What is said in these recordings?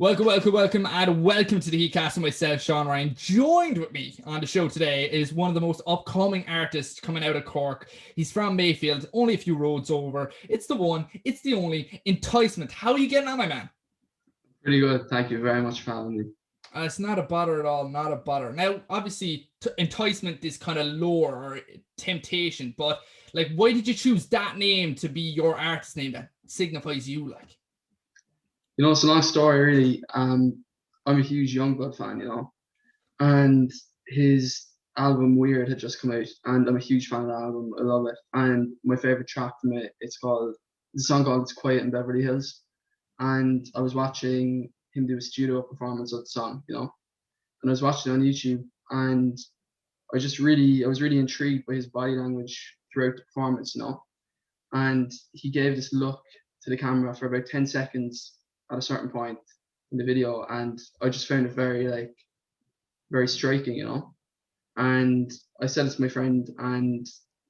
Welcome, and welcome to the Heatcast and myself, Seán Ryan. Joined with me on the show today is one of the most upcoming artists coming out of Cork. He's from Mayfield, only a few roads over. It's the one, it's the only, Enticement. How are you getting on, my man? Pretty good. Thank you very much for having me. It's not a bother at all, not a bother. Now, obviously, Enticement is kind of lore or temptation, but like, why did you choose that name to be your artist name that signifies you, like? It's a long story, really. I'm a huge Youngblood fan, and his album Weird had just come out, and I'm a huge fan of the album. I love it. And my favorite track from it, it's a song called "It's Quiet in Beverly Hills," and I was watching him do a studio performance of the song, and I was watching it on YouTube, and I was really intrigued by his body language throughout the performance, and he gave this look to the camera for about 10 seconds at a certain point in the video, and I just found it very striking, and I said it to my friend, and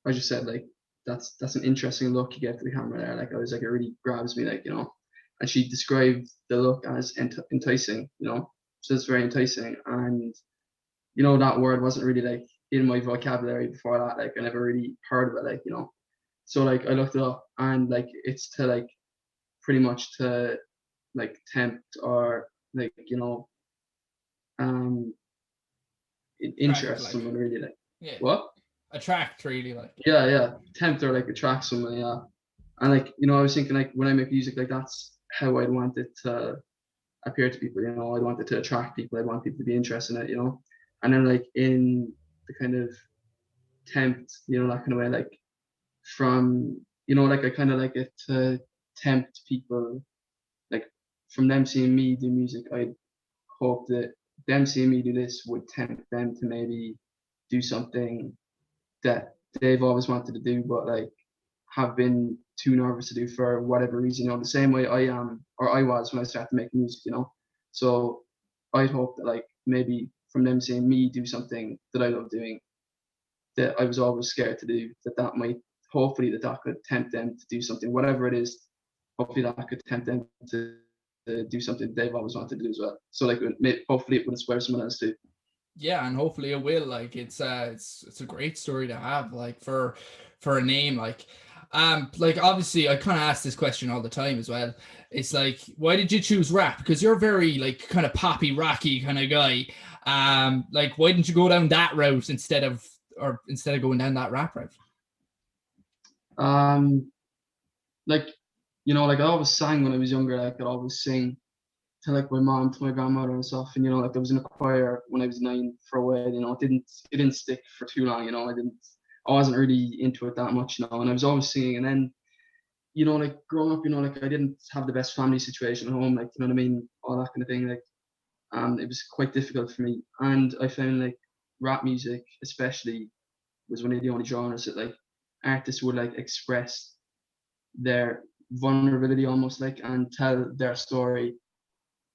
I just said, like, that's an interesting look you get to the camera there. Like, I was like, it really grabs me, like, and she described the look as enticing, so it's very enticing. And that word wasn't really like in my vocabulary before that. Like, I never really heard of it, like, so like I looked it up, and like it's to like pretty much to like tempt or like interest Like, someone, really, like. yeah, What? attract, really, like. Yeah, tempt or like attract someone, yeah. And like, I was thinking, like, when I make music, like, that's how I'd want it to appear to people. I'd want it to attract people. I'd want people to be interested in it, and then like in the kind of tempt, that kind of way, like from, like I kind of like it to tempt people, like from them seeing me do music. I hope that them seeing me do this would tempt them to maybe do something that they've always wanted to do, but like have been too nervous to do for whatever reason, the same way I am, or I was when I started making music, So I'd hope that like maybe from them seeing me do something that I love doing, that I was always scared to do, that might hopefully that could tempt them to do something, whatever it is. Hopefully that could tempt them to do something they've always wanted to do as well. So like hopefully it would inspire someone else too. Yeah, and hopefully it will. Like, it's a great story to have, like, for a name, like obviously I kind of ask this question all the time as well. It's like, why did you choose rap? Because you're very like kind of poppy, rocky kind of guy. Like, why didn't you go down that route instead of going down that rap route? Like, like I always sang when I was younger. Like, I'd always sing to like my mom, to my grandmother and stuff. And like I was in a choir when I was 9 for a while. It didn't stick for too long. I wasn't really into it that much. And I was always singing. And then like growing up, like I didn't have the best family situation at home. Like, you know what I mean, all that kind of thing. Like, it was quite difficult for me. And I found like rap music, especially, was one of the only genres that like artists would like express their vulnerability almost, like, and tell their story,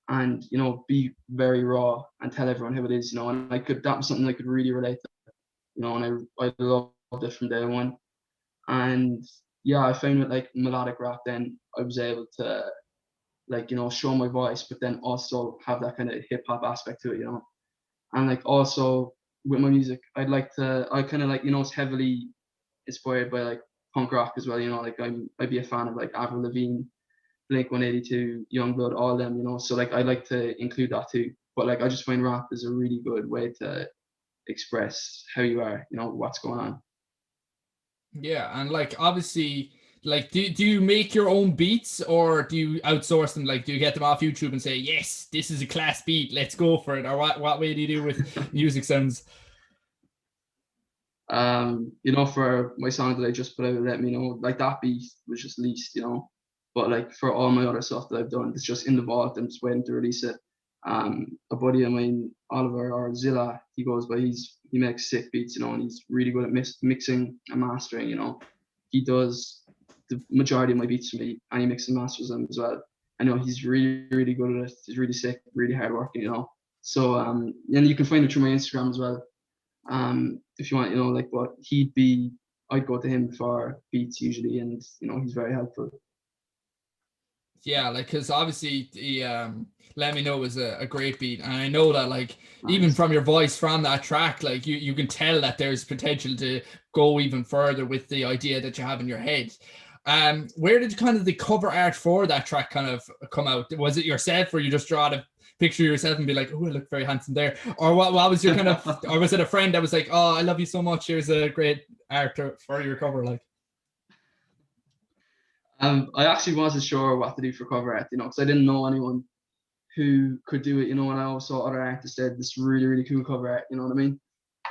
and be very raw and tell everyone how it is, and that was something I could really relate to, and I loved it from day one. And yeah, I found with like melodic rap, then I was able to like show my voice, but then also have that kind of hip hop aspect to it, and like also with my music, I kind of like, it's heavily inspired by like punk rock as well, like I'd be a fan of like Avril Lavigne, Blink-182, Youngblood, all of them, so like I like to include that too. But like I just find rap is a really good way to express how you are, what's going on. Yeah, and like obviously, like, do you make your own beats, or do you outsource them? Like, do you get them off YouTube and say, yes, this is a class beat, let's go for it? Or what way do you do with music sounds? For my song that I just put out, Let Me Know, like that beat was just leased, but like for all my other stuff that I've done, it's just in the vault. I'm just waiting to release it. A buddy of mine, Oliver, or Zilla, he goes by, he makes sick beats, and he's really good at mixing and mastering. He does the majority of my beats for me, and he mixes and masters them as well. I know he's really, really good at it. He's really sick, really hardworking, So and you can find it through my Instagram as well. If you want, like, but I'd go to him for beats usually, and he's very helpful. Yeah, like because obviously the Let Me Know was a great beat, and I know that like even Nice. from your voice from that track, like you can tell that there's potential to go even further with the idea that you have in your head. Where did kind of the cover art for that track kind of come out? Was it yourself, or you just draw the picture of yourself and be like, "Oh, I look very handsome there," or what was your kind of, or was it a friend that was like, "Oh, I love you so much. Here's a great art for your cover," like? I actually wasn't sure what to do for cover art, because I didn't know anyone who could do it, and I always saw other artists did this really, really cool cover art, you know what I mean?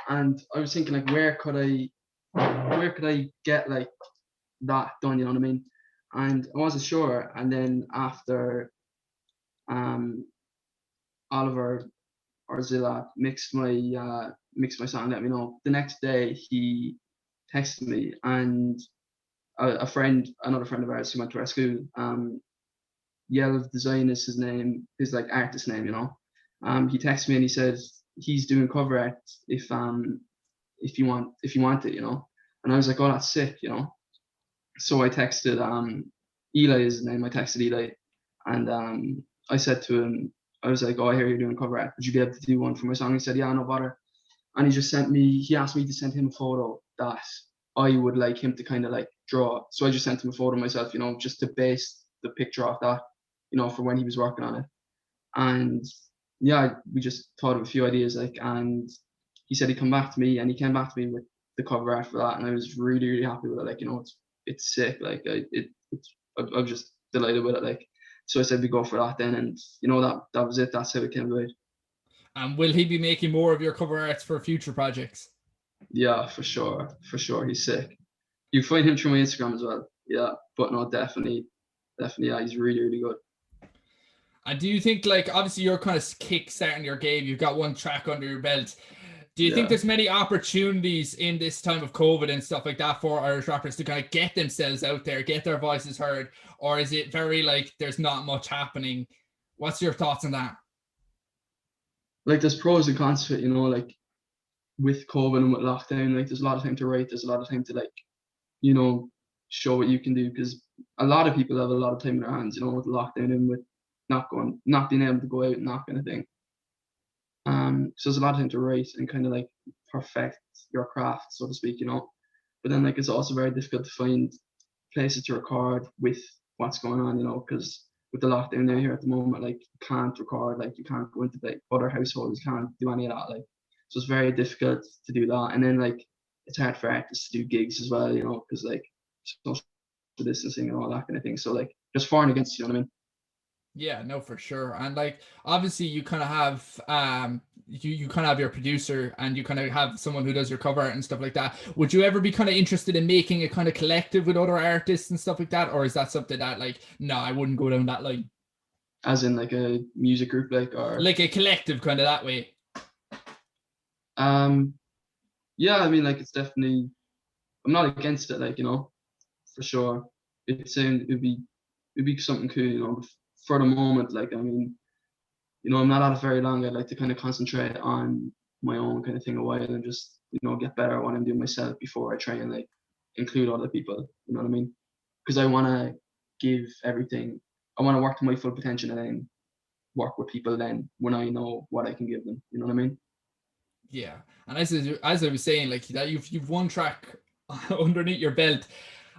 And I was thinking like, where could I get like that done, you know what I mean? And I wasn't sure. And then after um Oliver or Zilla mixed my song, Let Me Know, the next day he texted me, and another friend of ours who went to our school, Yellow Design is his name, his like artist name, he texted me and he said he's doing cover art if you want it, and I was like, oh, that's sick. So I texted Eli is his name. I texted Eli, and I said to him, I was like, oh, I hear you're doing cover art, would you be able to do one for my song? He said, yeah, no bother. And he asked me to send him a photo that I would like him to kind of like draw. So I just sent him a photo myself, just to base the picture off that, for when he was working on it. And yeah, we just thought of a few ideas, like, and he said he'd come back to me, and he came back to me with the cover art for that, and I was really, really happy with it. Like, it's sick. Like, I'm just delighted with it. Like, so I said we go for that then, and that was it. That's how it came about. And will he be making more of your cover arts for future projects? Yeah, for sure, he's sick. You find him through my Instagram as well. Yeah, but no, definitely, yeah, he's really, really good. And do you think, like, obviously you're kind of kick starting your game, you've got one track under your belt. Do you think Yeah. there's many opportunities in this time of COVID and stuff like that for Irish rappers to kind of get themselves out there, get their voices heard? Or is it very like there's not much happening? What's your thoughts on that? Like, there's pros and cons to it, like with COVID and with lockdown, like there's a lot of time to write, there's a lot of time to like, you know, show what you can do, because a lot of people have a lot of time in their hands, with lockdown and with not being able to go out and that kind of thing. So there's a lot of time to write and kind of like perfect your craft, so to speak. But then like it's also very difficult to find places to record with what's going on, because with the lockdown now here at the moment, like you can't record, like you can't go into like other households, you can't do any of that, like, so it's very difficult to do that. And then like it's hard for artists to do gigs as well, because like social distancing and all that kind of thing. So like just for and against, you know what I mean? Yeah, no, for sure. And like obviously you kind of have you kind of have your producer and you kind of have someone who does your cover art and stuff like that. Would you ever be kind of interested in making a kind of collective with other artists and stuff like that? Or is that something that like, no, I wouldn't go down that line? As in like a music group, like, or Like a collective kind of that way. um yeah, I mean, like, it's definitely, I'm not against it, like, for sure. It'd be something cool, but for the moment, like, I mean, I'm not at it very long. I'd like to kind of concentrate on my own kind of thing a while and just, get better at what I'm doing myself before I try and like include other people, you know what I mean? Because I want to give everything, I want to work to my full potential and then work with people then when I know what I can give them, you know what I mean? Yeah. And as I was saying, like that you've one track underneath your belt.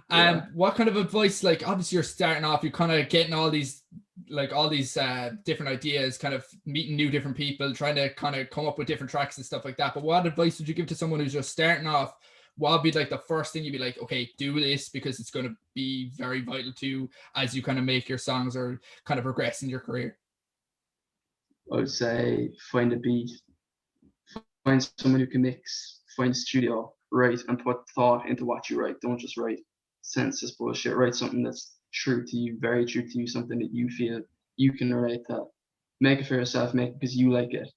Yeah. What kind of advice, like obviously you're starting off, you're kind of getting all these different ideas, kind of meeting new different people, trying to kind of come up with different tracks and stuff like that. But what advice would you give to someone who's just starting off? What would be like the first thing you'd be like, okay, do this because it's going to be very vital to as you kind of make your songs or kind of progress in your career? I would say find a beat, find someone who can mix, find a studio, write, and put thought into what you write. Don't just write senseless bullshit. Write something that's true to you, very true to you, something that you feel you can relate to. Make it for yourself, make it because you like it,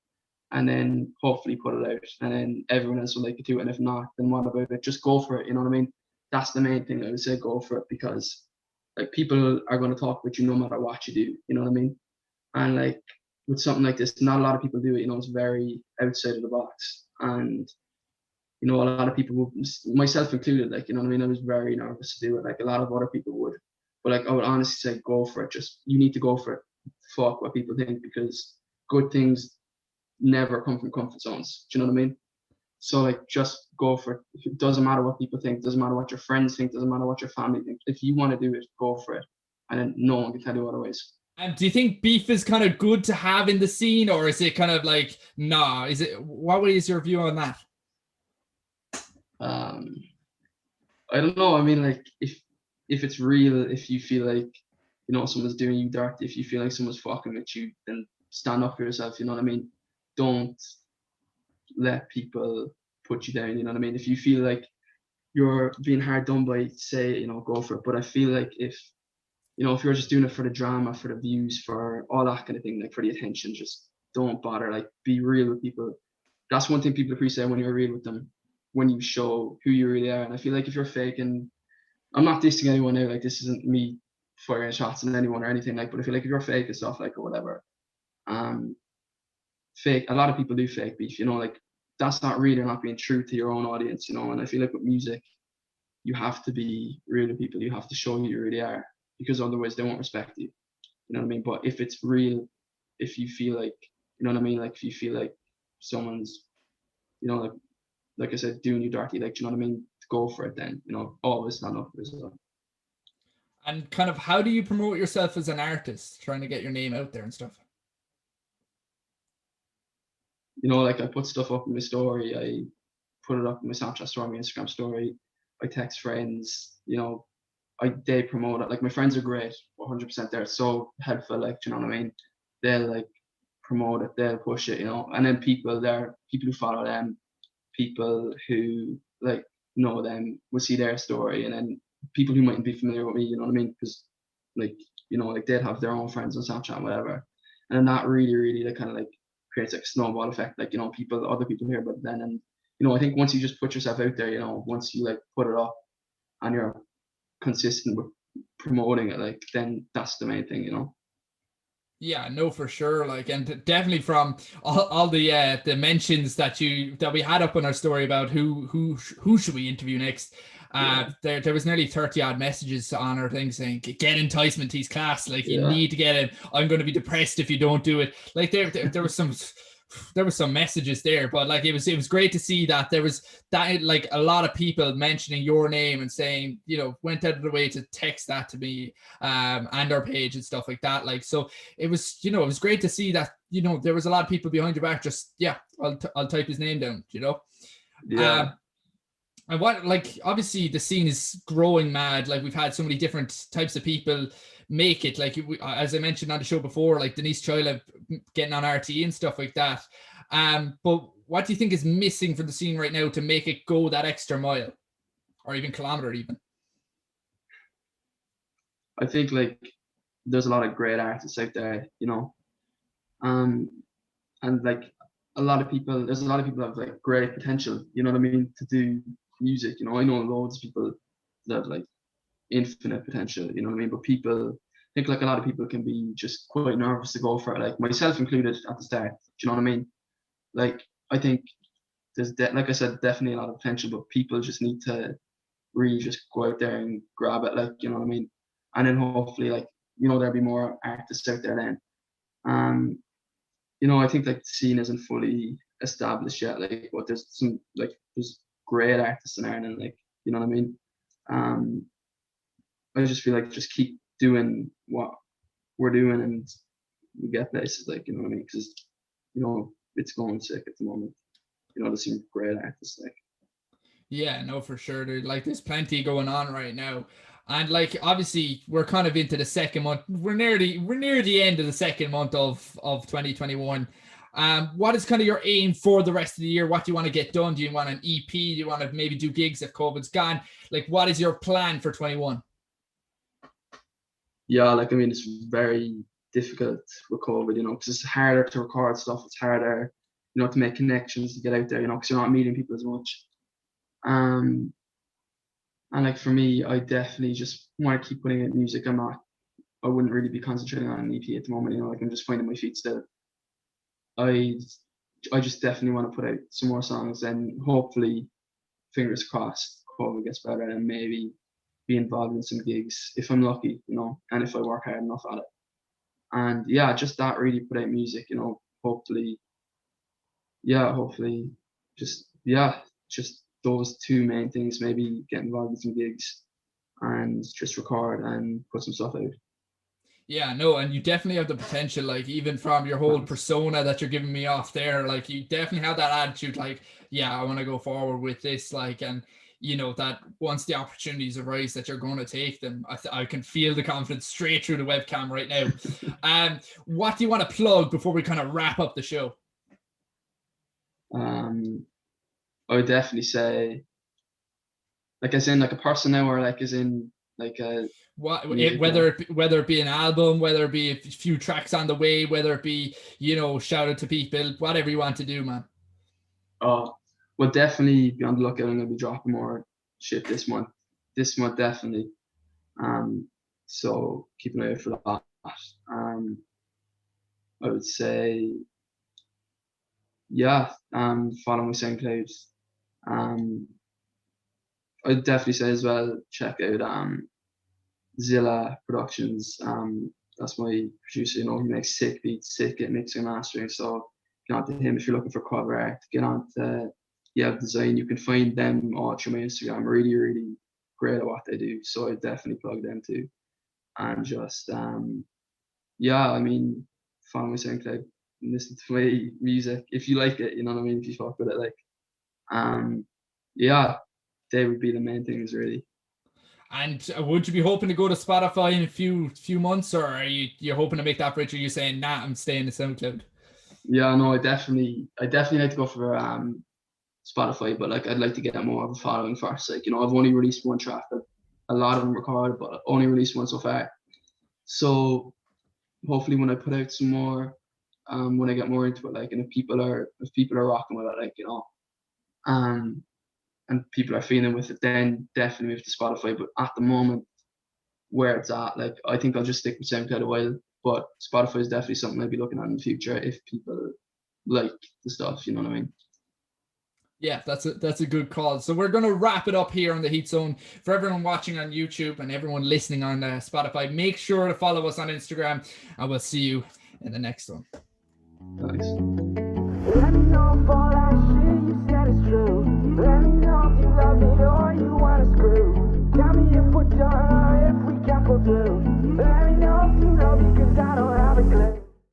and then hopefully put it out, and then everyone else will like it too. And if not, then what about it? Just go for it. You know what I mean? That's the main thing. I would say go for it, because like people are going to talk with you no matter what you do. You know what I mean? And like with something like this, not a lot of people do it. It's very outside of the box, and a lot of people, myself included, like, you know what I mean, I was very nervous to do it. Like a lot of other people would, But like I would honestly say go for it. Just you need to go for it. Fuck what people think, because good things never come from comfort zones. Do you know what I mean? So like just go for it. It doesn't matter what people think, doesn't matter what your friends think, doesn't matter what your family think. If you want to do it, go for it. And then no one can tell you otherwise. And do you think beef is kind of good to have in the scene, or is it kind of like, nah? Is it, what way is your view on that? Um I don't know. I mean, like if it's real, if you feel like someone's doing you dirty, if you feel like someone's fucking with you, then stand up for yourself. You know what I mean? Don't let people put you down. You know what I mean? If you feel like you're being hard done by, say, go for it. But I feel like if you're just doing it for the drama, for the views, for all that kind of thing, like for the attention, just don't bother. Like be real with people. That's one thing people appreciate when you're real with them, when you show who you really are. And I feel like if you're faking, I'm not dissing anyone now. Like this isn't me firing shots at anyone or anything. Like, but I feel like if you're fake and stuff like or whatever, um, fake. A lot of people do fake beef. Like that's not real. You're not being true to your own audience. And I feel like with music, you have to be real with people. You have to show who you really are, because otherwise they won't respect you. You know what I mean? But if it's real, if you feel like, you know what I mean? Like if you feel like someone's, like I said, doing you dirty, like, you know what I mean? Go for it then, always stand up for yourself. And kind of how do you promote yourself as an artist, trying to get your name out there and stuff? Like I put stuff up in my story, I put it up in my Snapchat story, my Instagram story, I text friends, they promote it. Like my friends are great, 100%. They're so helpful, like, you know what I mean? They'll like promote it, they'll push it, and then people who follow them, people who like know them will see their story, and then people who mightn't be familiar with me, you know what I mean? Because like, like they'd have their own friends on Snapchat and whatever. And that really, really like kind of like creates like a snowball effect, like, other people hear about then. And, I think once you just put yourself out there, once you like put it up and you're consistent with promoting it, like then that's the main thing. Yeah, no, for sure. Like, and definitely from all the mentions that we had up on our story about who should we interview next. There was nearly 30 odd messages on our thing saying, get Enticement, he's class. Like, you need to get him. I'm going to be depressed if you don't do it. Like there was some messages there, but like it was great to see that there was that, like, a lot of people mentioning your name and saying, went out of the way to text that to me, and our page and stuff like that. Like, so it was, it was great to see that, there was a lot of people behind your back. Just, I'll type his name down, Yeah. And what, like, obviously the scene is growing mad. Like, we've had so many different types of people make it. Like, as I mentioned on the show before, like Denise Choila getting on RTE and stuff like that. But what do you think is missing for the scene right now to make it go that extra mile, or even kilometer even? I think like there's a lot of great artists out there, and like there's a lot of people that have like great potential, you know what I mean, to do music. I know loads of people that have like infinite potential, you know what I mean? But people, I think like a lot of people can be just quite nervous to go for it, like myself included at the start. Do you know what I mean? Like I think there's like I said, definitely a lot of potential, but people just need to really just go out there and grab it, like, you know what I mean? And then hopefully, like, there'll be more artists out there then. I think like the scene isn't fully established yet, like, but there's great artists in Ireland, like, you know what I mean? I just feel like just keep doing what we're doing and we get places, like, you know what I mean? Because, it's going sick at the moment. There's some great artists, like. Yeah, no, for sure, dude. Like, there's plenty going on right now. And like, obviously we're kind of into the second month. We're near the end of the second month of 2021. What is kind of your aim for the rest of the year? What do you want to get done? Do you want an EP? Do you want to maybe do gigs if COVID's gone? Like, what is your plan for 21? Yeah, like, I mean, it's very difficult with COVID, because it's harder to record stuff. It's harder, to make connections, to get out there, because you're not meeting people as much. And like for me, I definitely just want to keep putting out music. I wouldn't really be concentrating on an EP at the moment, like I'm just finding my feet still. I just definitely want to put out some more songs, and hopefully, fingers crossed, COVID gets better and maybe be involved in some gigs if I'm lucky, you know, and if I work hard enough at it. And yeah, just that really put out music, you know, hopefully, just those two main things, maybe get involved in some gigs and just record and put some stuff out. Yeah, no, and you definitely have the potential, like even from your whole Thanks. persona that you're giving me off there, like you definitely have that attitude, like, yeah, I want to go forward with this, like, and you know that once the opportunities arise that you're going to take them. I can feel the confidence straight through the webcam right now. What do you want to plug before we kind of wrap up the show? I would definitely say, like, as in like a person now, or like as in like a music. Whether it be an album, whether it be a few tracks on the way, whether it be, you know, shout out to people, whatever you want to do, man. Well, definitely be on the lookout. I'm gonna be dropping more shit this month. This month definitely. So keep an eye out for that. I would say, yeah, follow my SoundCloud. I'd definitely say as well, check out Zilla Productions. That's my producer, you know, he makes sick beats, sick at mixing and mastering. So get on to him if you're looking for cover art, get on to design. You can find them all through my Instagram. Really, really great at what they do. So I definitely plug them too. And just I mean, follow my SoundCloud and listen to my music if you like it, you know what I mean, if you fuck with it, like yeah, they would be the main things really. And would you be hoping to go to Spotify in a few months, or are you're hoping to make that bridge? Or are you saying, nah, I'm staying to SoundCloud? Yeah, no, I definitely like to go for Spotify, but like I'd like to get more of a following first. Like, you know, I've only released one track, a lot of them recorded, but I've only released one so far. So hopefully when I put out some more, when I get more into it, like, and if people are rocking with it, like, you know, and people are feeling with it, then definitely move to Spotify. But at the moment, where it's at, like, I think I'll just stick with SoundCloud a while. But Spotify is definitely something I'll be looking at in the future if people like the stuff, you know what I mean? Yeah, that's a good call. So we're going to wrap it up here on the Heat Zone. For everyone watching on YouTube and everyone listening on Spotify, make sure to follow us on Instagram, and we'll see you in the next one. Thanks.